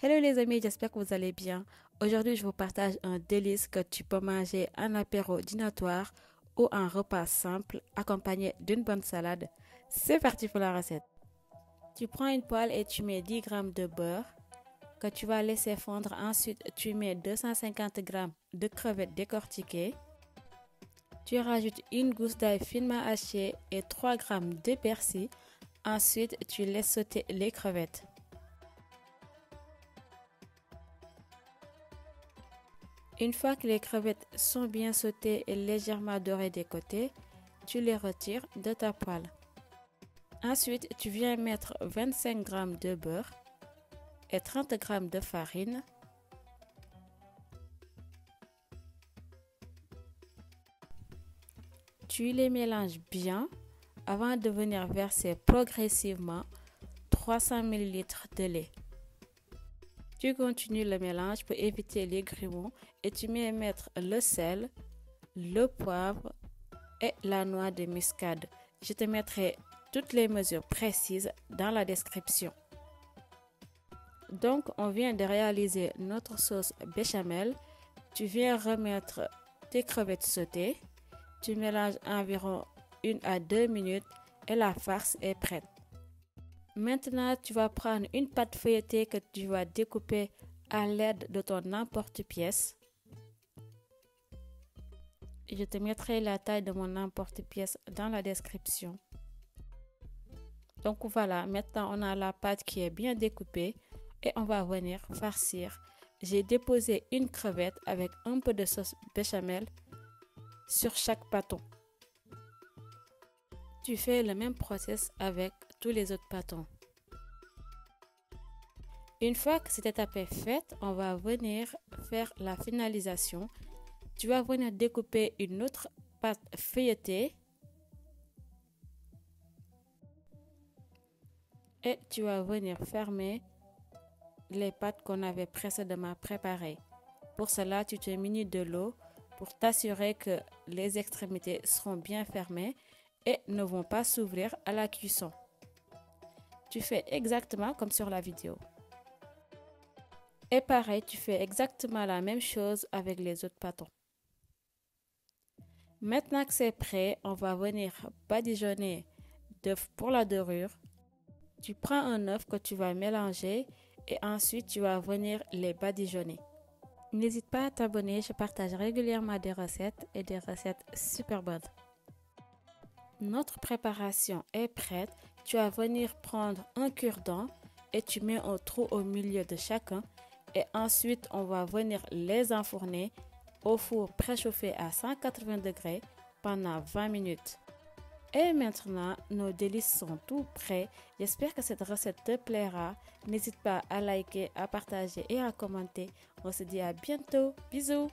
Hello les amis, j'espère que vous allez bien. Aujourd'hui, je vous partage un délice que tu peux manger en apéro dînatoire ou un repas simple accompagné d'une bonne salade. C'est parti pour la recette. Tu prends une poêle et tu mets 10 g de beurre que tu vas laisser fondre. Ensuite, tu mets 250 g de crevettes décortiquées. Tu rajoutes une gousse d'ail finement hachée et 3 g de persil. Ensuite, tu laisses sauter les crevettes. Une fois que les crevettes sont bien sautées et légèrement dorées des côtés, tu les retires de ta poêle. Ensuite, tu viens mettre 25 g de beurre et 30 g de farine. Tu les mélanges bien avant de venir verser progressivement 300 ml de lait. Tu continues le mélange pour éviter les grumeaux et tu mets mettre le sel, le poivre et la noix de muscade. Je te mettrai toutes les mesures précises dans la description. Donc, on vient de réaliser notre sauce béchamel. Tu viens remettre tes crevettes sautées. Tu mélanges environ 1 à 2 minutes et la farce est prête. Maintenant, tu vas prendre une pâte feuilletée que tu vas découper à l'aide de ton emporte-pièce. Je te mettrai la taille de mon emporte-pièce dans la description. Donc voilà, maintenant on a la pâte qui est bien découpée et on va venir farcir. J'ai déposé une crevette avec un peu de sauce béchamel sur chaque pâton. Tu fais le même process avec tous les autres pâtons. Une fois que cette étape est faite, on va venir faire la finalisation. Tu vas venir découper une autre pâte feuilletée et tu vas venir fermer les pâtes qu'on avait précédemment préparées. Pour cela, tu te munis de l'eau pour t'assurer que les extrémités seront bien fermées et ne vont pas s'ouvrir à la cuisson. Tu fais exactement comme sur la vidéo. Et pareil, tu fais exactement la même chose avec les autres pâtons. Maintenant que c'est prêt, on va venir badigeonner d'œufs pour la dorure. Tu prends un œuf que tu vas mélanger et ensuite tu vas venir les badigeonner. N'hésite pas à t'abonner, je partage régulièrement des recettes et des recettes super bonnes. Notre préparation est prête. Tu vas venir prendre un cure-dent et tu mets un trou au milieu de chacun. Et ensuite, on va venir les enfourner au four préchauffé à 180 degrés pendant 20 minutes. Et maintenant, nos délices sont tout prêts. J'espère que cette recette te plaira. N'hésite pas à liker, à partager et à commenter. On se dit à bientôt. Bisous!